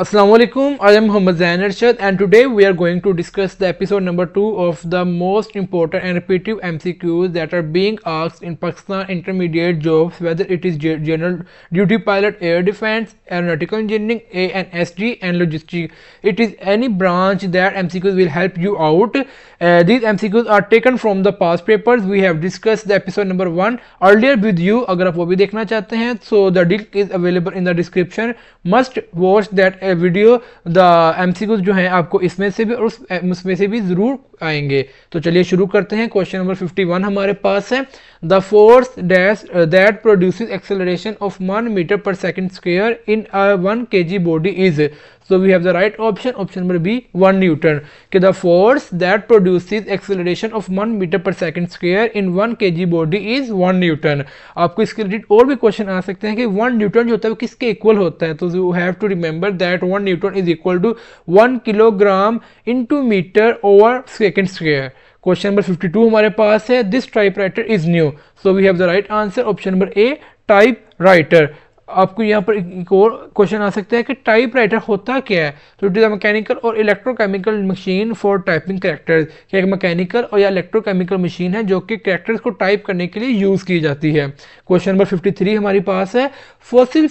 Assalamu alaikum, I am Muhammad Zain Arshad and today we are going to discuss the episode number 2 of the most important and repetitive MCQs that are being asked in Pakistan intermediate jobs, whether it is general duty pilot, air defense, aeronautical engineering, ANSD and logistics. It is any branch that MCQs will help you out. These MCQs are taken from the past papers. We have discussed the episode number 1 earlier with you. अगर आप वो भी देखना चाहते हैं so the link is available in the description. Must watch that video. The MCQs जो हैं आपको इसमें से भी और उसमें से भी ज़रूर आएंगे. तो चलिए शुरू करते हैं. क्वेश्चन नंबर 51 हमारे पास है. The force that produces acceleration of 1 metre per second square in a 1 kg body is. So we have the right option number B, 1 Newton. कि the force that produces acceleration of 1 meter per second square in 1 kg body is 1 Newton. आपको इसके related और भी question आ सकते हैं कि 1 Newton जो होता है वो किसके इक्वल होता है. तो you have to remember that 1 Newton is equal to 1 kilogram into meter over second square. Question number 52 हमारे पास है. This typewriter is new. So we have the right answer option number A, typewriter. आपको यहाँ पर एक और question आ सकता है कि टाइप राइटर होता क्या है. तो इट इज अ मैकेनिकल और electrochemical machine for typing characters. क्या एक मैकेनिकल और या इलेक्ट्रोकेमिकल मशीन है जो कि कैरेक्टर्स को टाइप करने के लिए यूज़ की जाती है. क्वेश्चन नंबर 53 हमारे पास है. फॉसिल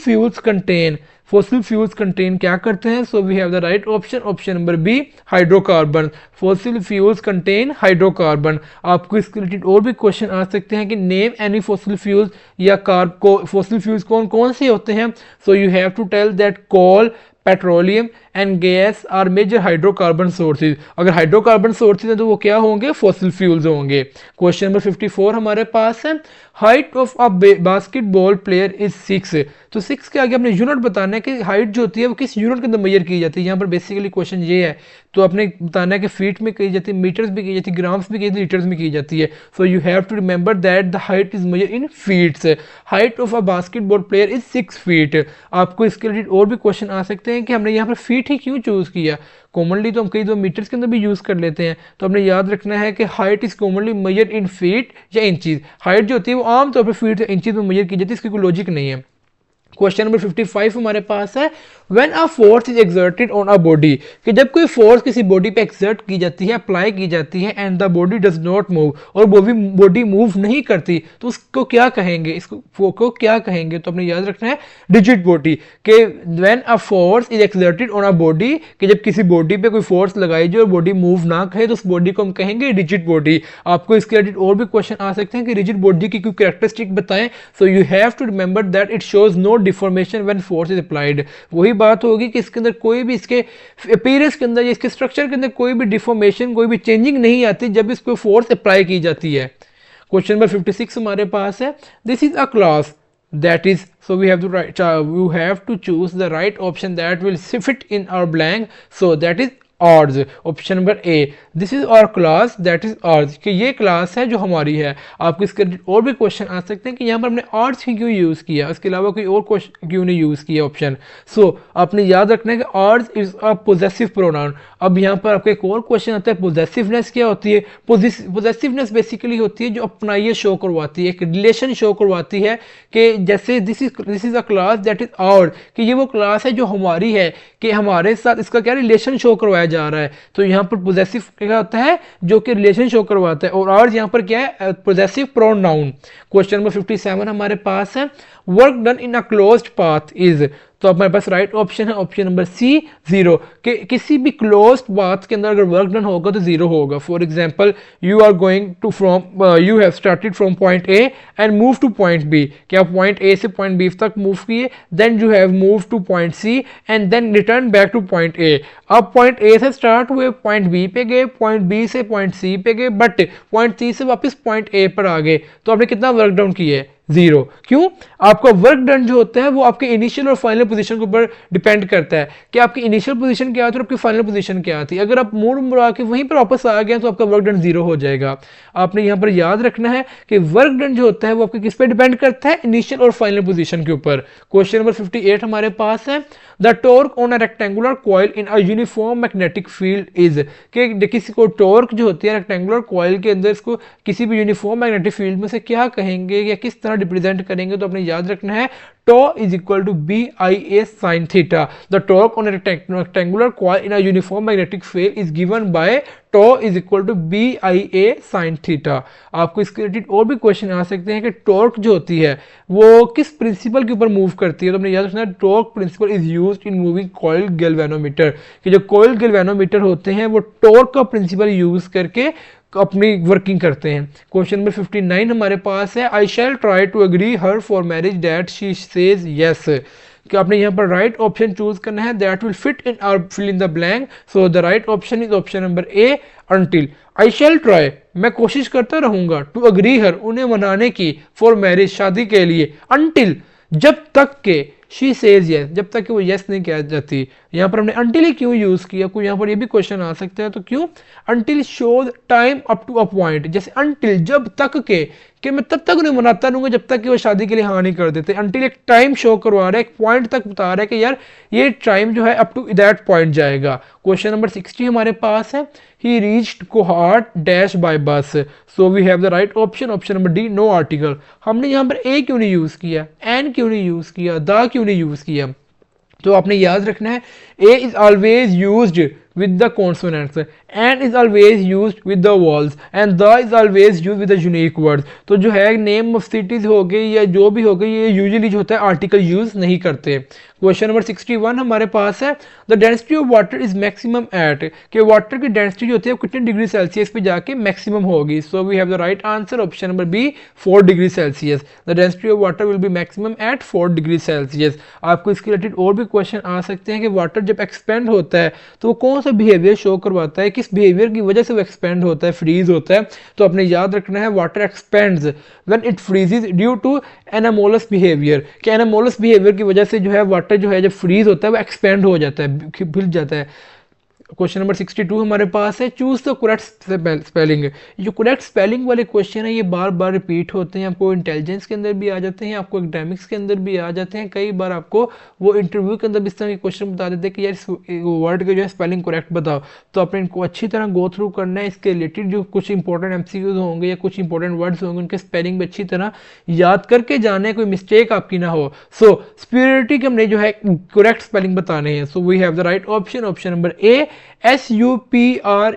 फ्यूल्स कंटेन क्या करते हैं. So we have the right option number B, hydrocarbon. Fossil fuels contain hydrocarbon. आपको इसके रिलेटेड और भी क्वेश्चन आ सकते हैं कि नेम एनी फॉसिल फ्यूल्स या फॉसिल फ्यूल्स कौन कौन से होते हैं. So you have to tell that coal, petroleum and gas are major hydrocarbon sources. अगर हाइड्रोकार्बन सोर्सेज हैं तो वो क्या होंगे, फॉसिल फ्यूल्स होंगे. क्वेश्चन नंबर 54 हमारे पास है. Height of a basketball player is 6. तो 6 के आगे आपने यूनिट बताना है कि हाइट जो होती है वो किस यूनिट के अंदर मेजर की जाती है. यहाँ पर बेसिकली क्वेश्चन ये है. तो आपने बताना है कि फीट में की जाती है, मीटर्स भी की जाती है, ग्राम्स भी की जाती है, लीटर्स में की जाती है. So you have to remember that the height is measure in feets. Height of a basketball player is 6 feet. आपको इसके रिलेटेड और भी क्वेश्चन आ सकते हैं कि हमने यहाँ पर फीट ही क्यों चूज़ किया. कॉमनली तो हम कई दो मीटर्स के अंदर भी यूज़ कर लेते हैं. तो हमने याद रखना है कि height is commonly measure in feet या इंचीज. हाइट जो होती है वो आमतौर पर फीट या इंचीज में मेजर की जाती है. इसकी कोई लॉजिक नहीं है. क्वेश्चन नंबर 55 हमारे पास है. When a force is exerted on a body, कि जब कोई फोर्स किसी बॉडी पे एक्सर्ट की जाती है, अप्लाई की जाती है, and the body does not move, और बॉडी मूव नहीं करती, तो उसको क्या कहेंगे, इसको क्या कहेंगे. तो आपने याद रखना है रिजिड बॉडी. कि when a force is exerted on a body, कि जब किसी बॉडी पे कोई फोर्स लगाई जाए और बॉडी मूव ना करे तो उस बॉडी को हम कहेंगे रिजिड बॉडी. आपको इसके रिलेटेड और भी क्वेश्चन आ सकते हैं कि रिजिड बॉडी की कोई कैरेक्टरिस्टिक बताएं. So you have to remember that it shows no deformation when force is applied. वही बात होगी कि इसके अंदर कोई भी इसके अपीयरेंस के अंदर या इसके स्ट्रक्चर के अंदर कोई भी डिफॉर्मेशन, कोई भी चेंजिंग नहीं आती जब इसको फोर्स अप्लाई की जाती है. क्वेश्चन नंबर 56 हमारे पास है. This is a class that is, so we have to choose the right option that will fit in our blank. So that is urge. Option number A, this is our class that is urge. कि ये class है जो हमारी है. आपको इसके और भी क्वेश्चन आ सकते हैं कि यहाँ पर हमने आर्ज ही क्यों यूज़ किया, इसके अलावा कोई और क्वेश्चन क्यों नहीं यूज़ किया ऑप्शन. सो आपने याद रखना है कि आर्ज इज अ पोजेसिव प्रोनाउन. अब यहाँ पर आपका एक और क्वेश्चन आता है, पोजेसिवनेस क्या होती है. पोजेसिवनेस बेसिकली होती है जो अपनाइए शो करवाती है, एक रिलेशन शो करवाती है. कि जैसे this is a class that is ours, कि ये वो क्लास है जो हमारी है, कि हमारे साथ इसका क्या रिलेशन शो करवाया जा रहा है. तो यहाँ पर पोजेसिव क्या होता है, जो कि रिलेशन शो करवाता है. और आवर्स यहाँ पर क्या है, पोजेसिव प्रोनाउन. क्वेश्चन नंबर 57 हमारे पास है. Work done in a closed path is. तो हमारे पास राइट ऑप्शन है ऑप्शन नंबर सी, 0. कि किसी भी क्लोज्ड पाथ के अंदर अगर वर्क डन होगा तो 0 होगा. For example, you are going to you have started from point A and move to point B. कि आप पॉइंट ए से पॉइंट बी तक मूव किए, then you have move to point C and then return back to point A. आप point A से start हुए, point B पे गए, पॉइंट बी से पॉइंट सी पे गए, बट पॉइंट सी से वापस पॉइंट ए पर आ गए. तो आपने कितना वर्क डाउन किया है, 0. क्यों, आपका वर्क डन जो होता है वो आपके इनिशियल और फाइनल पोजीशन के ऊपर डिपेंड करता है कि आपकी इनिशियल पोजीशन क्या थी और आपकी फाइनल पोजीशन क्या थी. अगर आप मोड़ मुड़ा के वहीं पर वापस आ गए तो आपका वर्क डन 0 हो जाएगा. आपने यहाँ पर याद रखना है कि वर्क डन जो होता है वो आपके किस पे डिपेंड करता है, इनिशियल और फाइनल पोजीशन के ऊपर. क्वेश्चन नंबर 58 हमारे पास है. The torque on a rectangular coil in a uniform magnetic field is. कि किसी को टॉर्क जो होती है रेक्टेंगुलर कॉइल के अंदर, इसको किसी भी यूनिफॉर्म मैग्नेटिक फील्ड में से क्या कहेंगे या किस तरह रिप्रेजेंट करेंगे तो अपने याद रखना है tau is equal to BIA sin theta. The torque on a rectangular coil in a uniform magnetic field is given by tau is equal to BIA sin theta. आपको इसके रिलेटेड और भी क्वेश्चन आ सकते हैं कि टॉर्क जो होती है वो किस प्रिंसिपल के ऊपर मूव करती है, तो अपने याद रखना है torque principle is used in moving coil galvanometer, कि जो कॉइल गैल्वेनोमीटर होते हैं वो टॉर्क का प्रिंसिपल यूज करके अपनी वर्किंग करते हैं। क्वेश्चन नंबर 59 हमारे पास है, I shall try to agree her for marriage that she says yes, कि आपने यहाँ पर राइट ऑप्शन चूज करना है, that will fit in our fill in the blank, so the right option is option number A until. I shall try, मैं कोशिश करता रहूंगा, टू अग्री हर, उन्हें मनाने की, फॉर मैरिज, शादी के लिए, अंटिल, जब तक के, शी सेज यस, जब तक कि वो यस नहीं कह जाती। यहाँ पर हमने अंटिल ही क्यों यूज किया, कोई यहाँ पर ये भी क्वेश्चन आ सकता है, तो क्यों until shows time up to a point, जैसे अंटिल जब तक के, कि मैं तब तक उन्हें मनाता रहूंगा जब तक कि वो शादी के लिए हाँ नहीं कर देते। अंटिल एक टाइम शो करवा रहा है, एक पॉइंट तक बता रहा है कि यार ये टाइम जो है अप टू दैट पॉइंट जाएगा। क्वेश्चन नंबर 60 हमारे पास है, he reached cohort dash by bus, so we have the right option, option number D no article. हमने यहाँ पर ए क्यों नहीं यूज किया, एन क्यों नहीं यूज किया, द क्यों नहीं यूज किया, तो आपने याद रखना है A is always used with the consonants, and is always used with the vowels, and the is always used with the unique words। तो जो है नेम ऑफ सिटीज हो गई या जो भी हो गई, ये यूजुअली जो होता है आर्टिकल यूज नहीं करते। क्वेश्चन नंबर 61 हमारे पास है, the density of water is maximum at, कि वाटर की डेंसिटी जो होती है वो कितने डिग्री सेल्सियस पे जाके मैक्सिमम होगी, so we have the right answer, option number B 4 degree Celsius. The density of water will be maximum at 4 degree Celsius. आपको इसके रिलेटेड और भी क्वेश्चन आ सकते हैं कि वाटर जब एक्सपेंड होता है तो वो कौन सा बिहेवियर शो करवाता है, किस बिहेवियर की वजह से वो एक्सपेंड होता है, फ्रीज होता है, तो अपने याद रखना है water expands when it freezes due to anomalous behaviour, कि एनामोलस बिहेवियर की वजह से जो है वाटर जो है जब फ्रीज होता है वो एक्सपेंड हो जाता है, खिल जाता है। क्वेश्चन नंबर 62 हमारे पास है, चूज द करेक्ट स्पेलिंग। जो करेक्ट स्पेलिंग वाले क्वेश्चन है ये बार बार रिपीट होते हैं, आपको इंटेलिजेंस के अंदर भी आ जाते हैं, आपको एकेडमिक्स के अंदर भी आ जाते हैं, कई बार आपको वो इंटरव्यू के अंदर भी इस तरह के क्वेश्चन बता देते हैं कि यार इस वर्ड के जो है स्पेलिंग करेक्ट बताओ, तो आपने इनको अच्छी तरह गो थ्रू करना है। इसके रिलेटेड जो कुछ इंपॉर्टेंट एमसीक्यूज होंगे या कुछ इंपॉर्टेंट वर्ड्स होंगे उनके स्पेलिंग भी अच्छी तरह याद करके जाना है, कोई मिस्टेक आपकी ना हो। सो स्पिरिटी के हमने जो है करेक्ट स्पेलिंग बताने हैं, so we have the right option, option number A SUPREIORITY,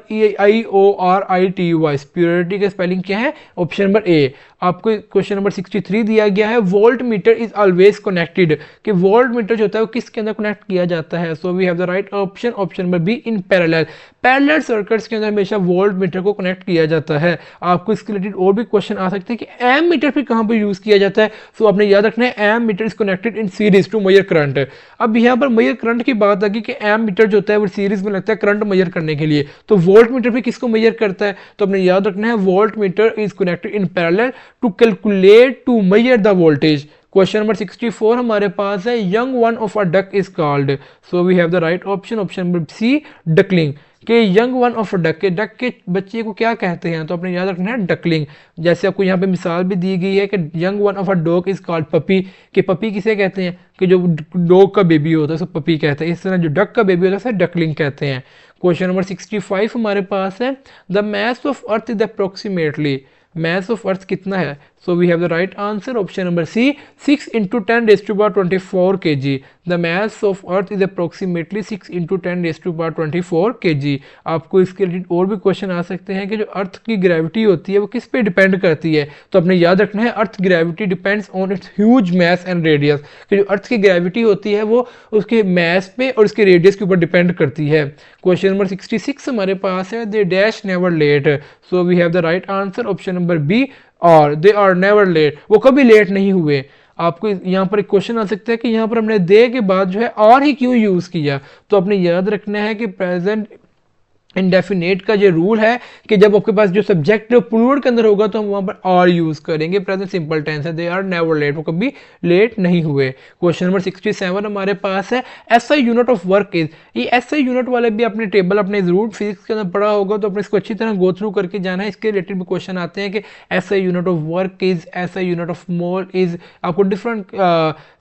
superiority का स्पेलिंग क्या है, ऑप्शन नंबर ए। आपको क्वेश्चन नंबर 63 दिया गया है, voltmeter is always connected, कि वोल्ट मीटर जो होता है वो किसके अंदर कनेक्ट किया जाता है, so we have the right option, option number B in parallel. Parallel circuits के अंदर हमेशा वोल्ट मीटर को कनेक्ट किया जाता है। आपको इसके रिलेटेड और भी क्वेश्चन आ सकते हैं कि एम मीटर पे कहां पे यूज किया जाता है, सो आपने याद रखना है ammeter is connected in series to measure current. अब यहाँ पर मेजर करंट की बात आ गई कि एम मीटर जो होता है वो सीरीज में लगता है करंट मेजर करने के लिए, तो वोल्ट मीटर पे किसको मेजर करता है, तो आपने याद रखना है voltmeter is connected in parallel to calculate to measure the voltage. Question number 64 हमारे पास है, young one of a duck is called, so we have the right option, option number C duckling, कि young one of a duck के बच्चे को क्या कहते हैं, तो आपने याद रखना है डकलिंग। जैसे आपको यहाँ पे मिसाल भी दी गई है कि young one of a dog is called puppy, कि पपी किसे कहते हैं, कि जो डॉग का बेबी होता है उसको पपी कहते हैं, इस तरह जो डक का बेबी होता है उसे डकलिंग कहते हैं। क्वेश्चन नंबर 65 हमारे पास है, the mass of earth is approximately, mass of earth कितना है, so we have the right answer, option number C 6 × 10⁻24 kg। The mass of earth is approximately 6 × 10⁻24 kg। आपको इसके रिलेटेड और भी क्वेश्चन आ सकते हैं कि जो अर्थ की ग्रेविटी होती है वो किस पे डिपेंड करती है, तो अपने याद रखना है earth gravity depends on it's huge mass and radius, कि जो अर्थ की ग्रेविटी होती है वो उसके मास पे और उसके रेडियस के ऊपर डिपेंड करती है। क्वेश्चन नंबर 66 हमारे पास है, they dash never late, so we have the right answer, option number B और दे आर नेवर लेट, वो कभी लेट नहीं हुए। आपको यहाँ पर एक क्वेश्चन आ सकता है कि यहाँ पर हमने दे के बाद जो है और ही क्यों यूज किया, तो आपने याद रखना है कि प्रेजेंट इंडेफिनेट का ये रूल है कि जब आपके पास जो सब्जेक्ट प्लूरल के अंदर होगा तो हम वहां पर आर यूज करेंगे। प्रेजेंट सिंपल टेंस है, दे आर नेवर लेट, वो कभी लेट नहीं हुए। क्वेश्चन नंबर 67 हमारे पास है, SI unit of work is, ये एसआई यूनिट वाले भी अपने टेबल अपने जरूर फिजिक्स के अंदर पढ़ा होगा, तो अपने इसको अच्छी तरह गो थ्रू करके जाना है। इसके रिलेटेड भी क्वेश्चन आते हैं कि SI unit of work is, SI unit of mole is, आपको डिफरेंट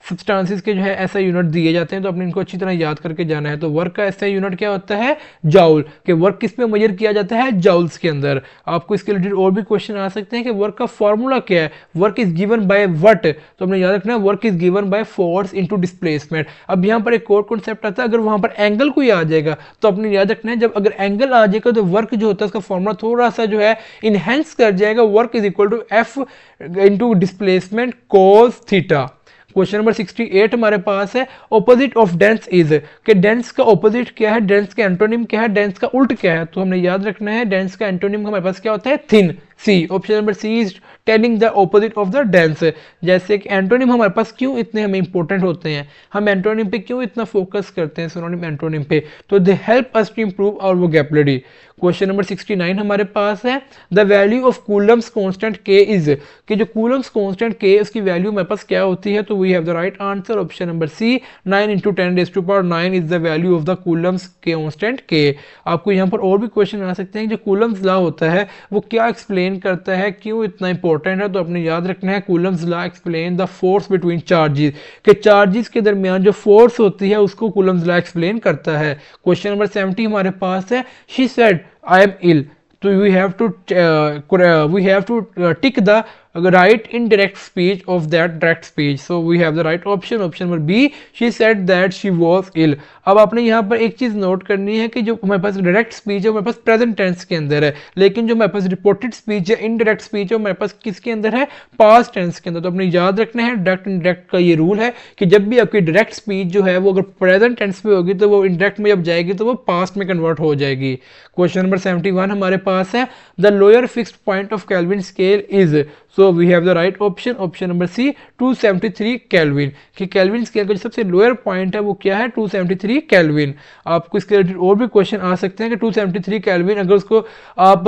सब्सटेंसेस के जो है एसआई यूनिट दिए जाते हैं, तो अपने इनको अच्छी तरह याद करके जाना है। तो वर्क का एसआई यूनिट क्या होता है, जाउल, के वर्क किस में मेजर किया जाता है, जाउल्स के अंदर। आपको इसके रिलेटेड और भी क्वेश्चन आ सकते हैं कि वर्क का फॉर्मूला क्या है, work is given by what, तो हमने याद रखना है work is given by force into displacement. अब यहाँ पर एक और कॉन्सेप्ट आता है, अगर वहां पर एंगल कोई आ जाएगा तो अपने याद रखना है जब अगर एंगल आ जाएगा तो वर्क जो होता है उसका फॉर्मूला थोड़ा सा जो है इनहेंस कर जाएगा, work is equal to F into displacement cos theta. Question number 68 हमारे पास है, ऑपोजिट ऑफ डेंस इज, कि डेंस का ऑपोजिट क्या है, डेंस का एंटोनिम क्या है, डेंस का उल्ट क्या है, तो हमने याद रखना है डेंस का एंटोनिम हमारे पास क्या होता है, thin. C, option number C is telling the opposite of the dense. जैसे कि एंटोनिम हमारे पास क्यों इतने हमें इंपॉर्टेंट होते हैं, हम एंटोनिम पे क्यों इतना फोकस करते हैं, सिनोनिम एंटोनिम पे, तो they help us to improve our vocabulary. Question number 69 हमारे पास है, the value of Coulomb's constant K is, कि जो कूलम्स कांस्टेंट के उसकी वैल्यू हमारे पास क्या होती है, तो we have the right answer option number C, 9 into 10⁻⁹ is the value of the Coulomb's constant K. आपको यहाँ पर और भी क्वेश्चन आ सकते हैं, जो कूलम्स लॉ होता है वो क्या एक्सप्लेन करता है, क्यों इतना इंपॉर्टेंट है, तो अपने याद रखना है Coulomb's law explain the force between charges, के चार्जेस के दरमियान जो फोर्स होती है उसको कूलम्स लॉ एक्सप्लेन करता है। क्वेश्चन नंबर 70 हमारे पास है, she said I am ill, तो we have to tick the right indirect speech of that direct speech, so we have the right option number B, she said that she was ill। अब आपने यहाँ पर एक चीज note करनी है कि जो हमारे पास डायरेक्ट स्पीच है हमारे पास प्रेजेंट टेंस के अंदर है, लेकिन जो हमारे पास रिपोर्टेड स्पीच है इनडायरेक्ट स्पीच है हमारे पास किसके अंदर है, पास्ट टेंस के अंदर। तो अपने याद रखना है डायरेक्ट इनडायरेक्ट का ये रूल है कि जब भी आपकी डायरेक्ट स्पीच जो है वो अगर प्रेजेंट टेंस पे होगी तो वो इनडायरेक्ट में जब जाएगी तो वो पास्ट में कन्वर्ट हो जाएगी। क्वेश्चन नंबर 71 हमारे पास है, the lower fixed point of Kelvin scale is, so we have the right option number C, 273 Kelvin, कि केल्विन स्केल का जो सबसे लोअर पॉइंट है वो क्या है, 273 केल्विन। आपको इसके रिलेटेड और भी क्वेश्चन आ सकते हैं कि 273 केल्विन अगर उसको आप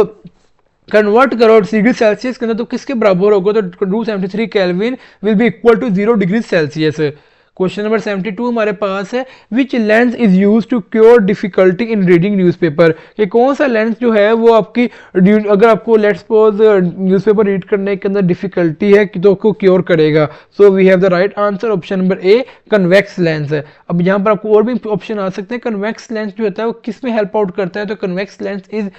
कन्वर्ट करो डिग्री सेल्सियस के अंदर तो किसके बराबर होगा, तो 273 kelvin will be equal to 0 degree Celsius. Question number 72 हमारे पास है, which lens is use to cure difficulty in reading newspaper, कि कौन सा लेंस जो है वो आपकी अगर आपको लेट्स सपोज न्यूज़पेपर रीड करने के अंदर डिफिकल्टी है तो उसको क्योर करेगा। So we have the right answer option number A, convex lens है। अब यहाँ पर आपको और भी ऑप्शन आ सकते हैं, कन्वेक्स लेंस जो होता है वो किस में हेल्प आउट करता है, तो convex lens is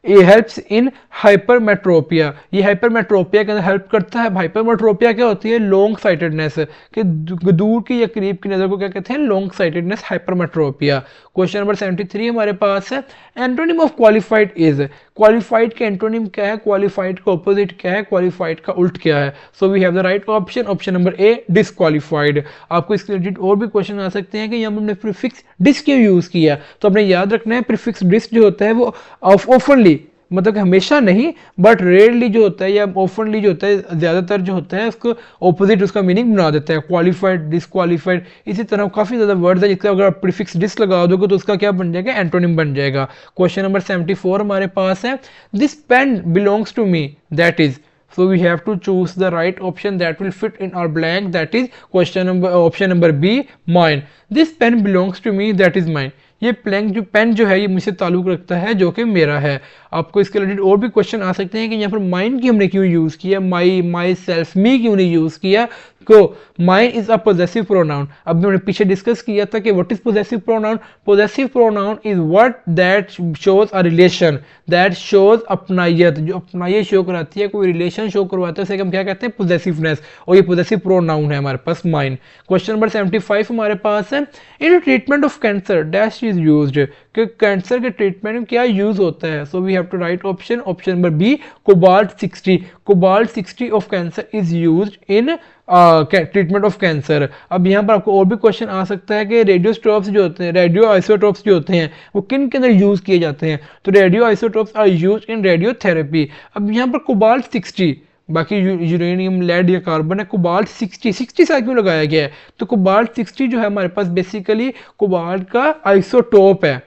helps in hypermetropia, ये हाइपरमेट्रोपिया के अंदर हेल्प करता है। हाइपरमेट्रोपिया क्या होती है, लॉन्ग साइटेडनेस, कि दूर की या करीब की नज़र को क्या कहते हैं, long sightedness, hypermetropia. Question number 73 हमारे पास है, antonym of qualified is, qualified के एंटोनिम क्या है, क्वालिफाइड का ऑपोजिट क्या है, क्वालिफाइड का उल्ट क्या है, so we have the right option number A, disqualified. आपको इसके रिलेटेड और भी क्वेश्चन आ सकते हैं कि यहाँ हमने प्रीफिक्स डिस क्यों यूज किया, तो अपने याद रखना है प्रीफिक्स डिस जो होता है वो ऑफनली, मतलब कि हमेशा नहीं बट रेयरली जो होता है या ऑफनली जो होता है ज़्यादातर जो होता है उसको ऑपोजिट उसका मीनिंग बना देता है, क्वालिफाइड, डिसक्वालिफाइड, इसी तरह काफ़ी ज़्यादा वर्ड्स है जिसका अगर आप प्रीफिक्स डिस लगा दोगे तो उसका क्या बन जाएगा, एंटोनिम बन जाएगा। क्वेश्चन नंबर 74 हमारे पास है, this pen belongs to me, that is, so we have to choose the right option that will fit in our blank, that is option number B, mine। this pen belongs to me, that is mine, ये pen जो है ये मुझसे ताल्लुक रखता है जो कि मेरा है। आपको इसके रिलेटेड और भी क्वेश्चन आ सकते हैं कि यहाँ पर माइन की हमने क्यों यूज़ किया, माई सेल्फ, मी क्यों नहीं यूज़ किया, को mine is a possessive pronoun. अब हमने पीछे डिस्कस किया था कि what is possessive pronoun, possessive pronoun is what that shows a relation, that shows अपनायत, जो अपनायत शो कराती है, कोई रिलेशन शो करवाता है, उसे हम क्या कहते हैं, पोजेसिवनेस, और ये पोजेसिव प्रोनाउन है हमारे पास माइन। क्वेश्चन नंबर 75 हमारे पास है, in treatment of cancer dash is used, कि कैंसर के ट्रीटमेंट में क्या यूज होता है, so we have to right option number B, cobalt 60, cobalt 60 of cancer is used in treatment of cancer. अब यहाँ पर आपको और भी क्वेश्चन आ सकता है कि रेडियोस्टॉप्स जो होते हैं, रेडियो आइसोटोप्स जो होते हैं वो किन के अंदर यूज किए जाते हैं, तो radio isotopes are used in radiotherapy. अब यहाँ पर कोबाल्ट 60, बाकी यूरेनियम, लेड या कार्बन है, कोबाल्ट 60 साल क्यों लगाया गया है, तो कोबाल्ट 60 जो है हमारे पास बेसिकली कोबाल्ट का आइसोटोप है।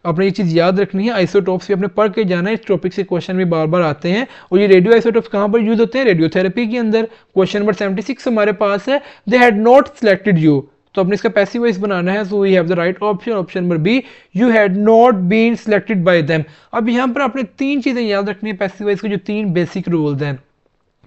आपने ये चीज़ याद रखनी है, आइसोटोप्स भी आपने पढ़ के जाना है, इस टॉपिक से क्वेश्चन भी बार बार आते हैं। और ये रेडियो आइसोटोप्स कहाँ पर यूज होते हैं, रेडियोथेरेपी के अंदर। क्वेश्चन नंबर 76 हमारे पास है, they had not selected you, तो अपने इसका पैसिव वॉइस बनाना है, so we have the right option number B, you had not been selected by them. अब यहाँ पर आपने तीन चीज़ें याद रखनी है पैसिव वॉइस के, जो तीन बेसिक रूल्स हैं।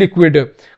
liquid.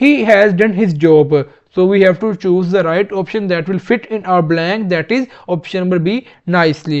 he has done his job. So we have to choose the right option that will fit in our blank, that is option number B, nicely.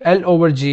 L over G,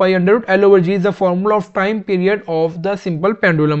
pi under root L over G is the formula of time period of the simple pendulum.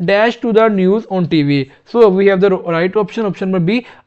dash to the news on TV. So we have the right option, option number B,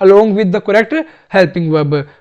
along with the correct helping verb.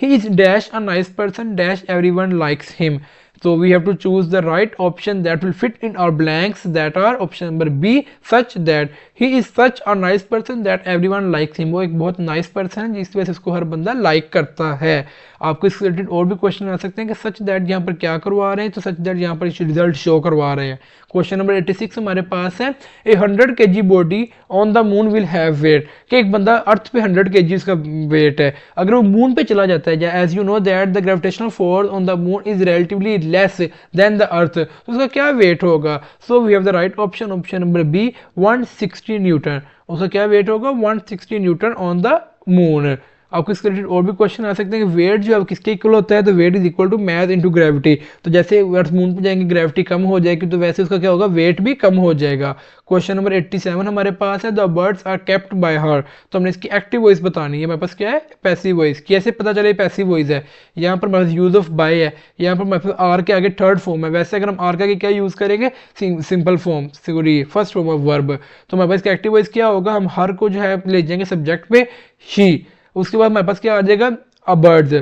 he is dash a nice person dash everyone likes him. So we have to choose the right option that will fit in our blanks, that are option number B, such that he is such a nice person that everyone likes him. वो एक बहुत nice person है जिस वजह से उसको हर बंदा like करता है. आपको इससे रिलेटेड और भी क्वेश्चन आ सकते हैं कि सच दैट यहाँ पर क्या करवा रहे हैं, तो सच दैट यहाँ पर रिजल्ट शो करवा रहे हैं. क्वेश्चन नंबर 86 हमारे पास है, a 100 kg body on the moon will have weight, कि एक बंदा अर्थ पे 100 kg उसका वेट है, अगर वो मून पे चला जाता है, as you know that the gravitational force on the moon is relatively less than the earth, तो उसका क्या वेट होगा. So we have the right option, option number B 160 newton. उसका क्या वेट होगा, 160 न्यूटन ऑन द मून. आपको इसके related और भी क्वेश्चन आ सकते हैं कि वेट जो है किसके इक्वल होता है, तो weight is equal to mass into gravity. तो जैसे अर्थ मून पे जाएंगे ग्रेविटी कम हो जाएगी, तो वैसे उसका क्या होगा, वेट भी कम हो जाएगा. क्वेश्चन नंबर 87 हमारे पास है, the birds are kept by her. तो हमने इसकी एक्टिव वॉइस बतानी है. मेरे पास क्या है, पैसिव वॉइस. कैसे पता चले पैसिव वॉइस है, यहाँ पर मेरे पास यूज ऑफ बाय है, यहाँ पर मेरे पास आर के आगे थर्ड फॉर्म है. वैसे अगर हम आर के आगे क्या यूज करेंगे, simple form, sorry first form of verb. तो मेरे पास एक्टिव वॉइस क्या होगा, हम हर को जो है ले जाएंगे सब्जेक्ट पे शी. उसके बाद हमारे पास क्या आ जाएगा, अ बर्ड्स.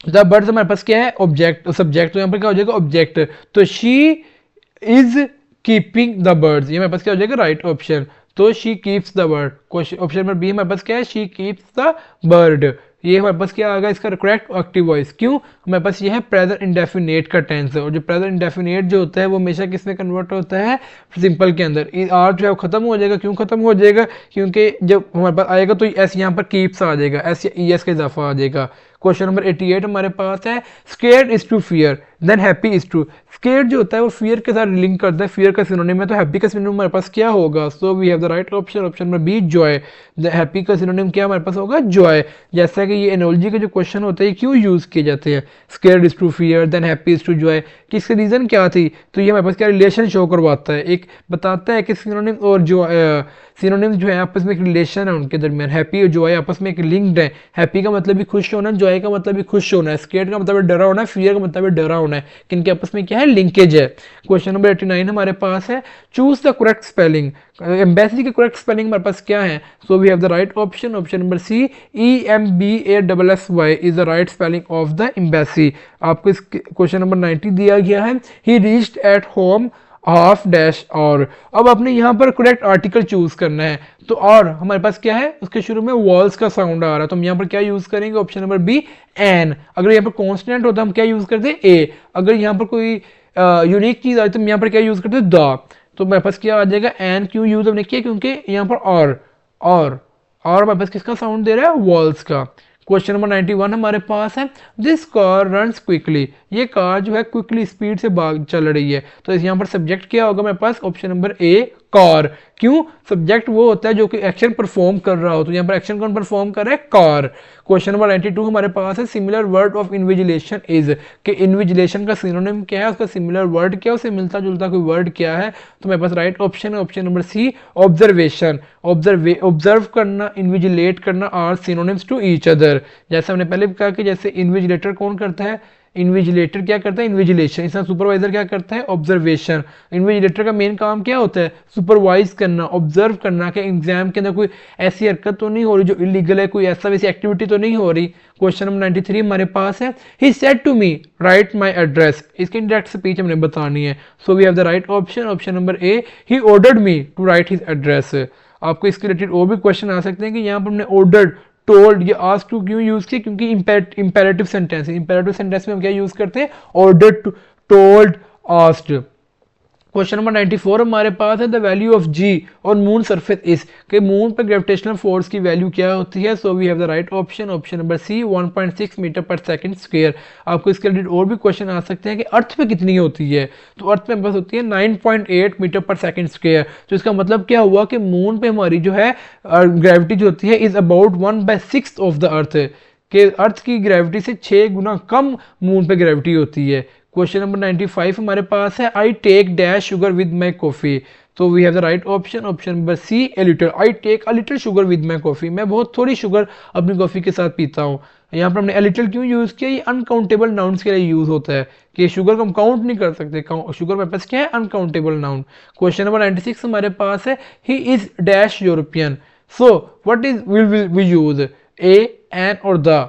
द बर्ड्स हमारे पास क्या है, ऑब्जेक्ट, सब्जेक्ट, तो यहाँ पर क्या हो जाएगा, ऑब्जेक्ट. तो she is keeping the birds, ये हमारे पास क्या हो जाएगा, राइट ऑप्शन. तो she keeps the bird. Option number B हमारे पास क्या है, शी कीप्स द बर्ड. ये हमारे पास क्या आ गया इसका करेक्ट एक्टिव वॉइस. क्यों, हमारे पास ये है प्रेजेंट इंडेफिनेट का टेंस, और जो प्रेजेंट इंडेफिनेट जो होता है वो हमेशा किस में कन्वर्ट होता है, सिंपल के अंदर. आर जो है वो खत्म हो जाएगा. क्यों खत्म हो जाएगा, क्योंकि जब हमारे पास आएगा तो एस यहाँ पर कीप्स आ जाएगा, एस या ई एस का इजाफा आ जाएगा. क्वेश्चन नंबर 88 हमारे पास है, scared is to fear then happy is to. Scared जो होता है वो फियर के साथ लिंक करता है, फियर का सिनोनिम है, तो हैप्पी का सिनोनिम हमारे पास क्या होगा. So we have the right option, option number B joy. Happy का सिनोनिम क्या हमारे पास होगा, जॉय. जैसा कि ये एनोलॉजी के जो क्वेश्चन होते हैं क्यों यूज किए जाते हैं, scared is to fear then happy is to joy, किसके रीजन क्या थी, तो ये हमारे पास क्या रिलेशन शो करवाता है, एक बताता है कि सिनोनिम और जो सिनोनिम्स जो है आपस में एक रिलेशन है उनके दरमियान. हैप्पी और जॉय आपस में एक लिंक्ड है. हैप्पी का मतलब भी खुश होना, जॉय का मतलब भी खुश होना है, स्केर्ड का मतलब डरा होना है, फियर का मतलब डरा होना है, किनके आपस में क्या है, लिंकेज है. क्वेश्चन नंबर 89 हमारे पास है, choose the correct spelling. Embassy के करेक्ट स्पेलिंग हमारे पास क्या है, so we have the right option, option number C, EMBASSY is the right spelling of the embassy. आपको इस क्वेश्चन नंबर 90 दिया गया है, he reached at home half dash और. अब आपने यहाँ पर करेक्ट आर्टिकल चूज करना है, तो और हमारे पास क्या है, उसके शुरू में वॉल्स का साउंड आ रहा है, तो हम यहाँ पर क्या यूज करेंगे, ऑप्शन नंबर बी एन. अगर यहाँ पर कॉन्स्टेंट होता है हम क्या यूज करते हैं, ए. अगर यहाँ पर कोई यूनिक चीज आई तो हम यहाँ पर क्या यूज करते हैं, द. तो मेरे पास क्या आ जाएगा, एन. क्यों यूज हमने किया, क्योंकि यहाँ पर और हमारे पास किसका साउंड दे रहा है, वॉल्स का. क्वेश्चन नंबर 91 हमारे पास है, दिस कार रन्स क्विकली. ये कार जो है क्विकली स्पीड से भाग चल रही है, तो यहाँ पर सब्जेक्ट क्या होगा मेरे पास, ऑप्शन नंबर ए कार. क्यों, सब्जेक्ट वो होता है जो कि एक्शन परफॉर्म कर रहा हो, तो यहाँ पर एक्शन कौन परफॉर्म कर रहा है, कार. क्वेश्चन नंबर 92 हमारे पास है, similar word of invigilation is, कि इन्विजिलेशन का सिनोनिम क्या है, उसका सिमिलर वर्ड क्या है, उससे मिलता जुलता कोई वर्ड क्या है, तो मेरे पास राइट ऑप्शन है, option number C observation. Observe करना, इन्विजिलेट करना are synonyms to each other. जैसे हमने पहले कहा कि जैसे इन्विजिलेटर कौन करता है, इन्विजिलेटर क्या करता है, इन्विजिलेशन. इसका सुपरवाइजर क्या करता है, ऑब्जर्वेशन. इन्विजिलेटर का मेन काम क्या होता है, सुपरवाइज करना, ऑब्जर्व करना कि एग्जाम के अंदर कोई ऐसी हरकत तो नहीं हो रही जो इलीगल है, कोई ऐसा वैसी एक्टिविटी तो नहीं हो रही. क्वेश्चन नंबर 93 हमारे पास है, he said to me write my address. इसकी डायरेक्ट स्पीच हमने बतानी है, so we have the right option, option number A, he ordered me to write his address. आपको इसके रिलेटेड और भी क्वेश्चन आ सकते हैं कि यहाँ पर हमने ऑर्डर्ड, टोल्ड, ये आस्क टू क्यों यूज किया, क्योंकि इंपेरेटिव सेंटेंस है. इंपेरेटिव सेंटेंस में हम क्या यूज करते हैं, ordered, told, asked. Question number 94 हमारे पास है, the value of G on moon surface is, कि मून पर ग्रेविटेशनल फोर्स की वैल्यू क्या होती है. So we have the right option, option number C 1.6 metre per second square. आपको इसके रिलेटेड और भी क्वेश्चन आ सकते हैं कि अर्थ पे कितनी होती है, तो अर्थ में बस होती है 9.8 मीटर पर सेकंड स्क्वायर. तो इसका मतलब क्या हुआ कि मून पे हमारी जो है ग्रेविटी जो होती है is about 1/6 of the earth, के अर्थ की ग्रेविटी से 6 गुना कम मून पे ग्रेविटी होती है. क्वेश्चन नंबर 95 हमारे पास है, I take dash sugar with my coffee. तो we have the right option, option number C a little. I take a little sugar with my coffee, मैं बहुत थोड़ी शुगर अपनी कॉफी के साथ पीता हूँ. यहाँ पर हमने ए लिटिल क्यों यूज किया, ये अनकाउंटेबल नाउन्स के लिए यूज होता है कि शुगर को हम काउंट नहीं कर सकते, शुगर मेरे पास क्या है, अनकाउंटेबल नाउन. क्वेश्चन नंबर 96 हमारे पास है, he is dash European. So what is will we use, a, an और the.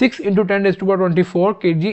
6 × 10⁻24 kg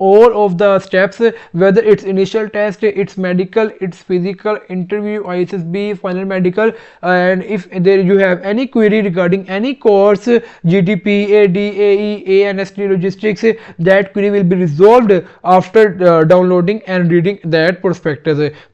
all of the steps, whether it's initial test, it's medical, it's physical, interview, ISSB, final medical, and if there you have any query regarding any course, GDP, AD, AE, ANST, logistics, that query will be resolved after downloading and reading that prospectus.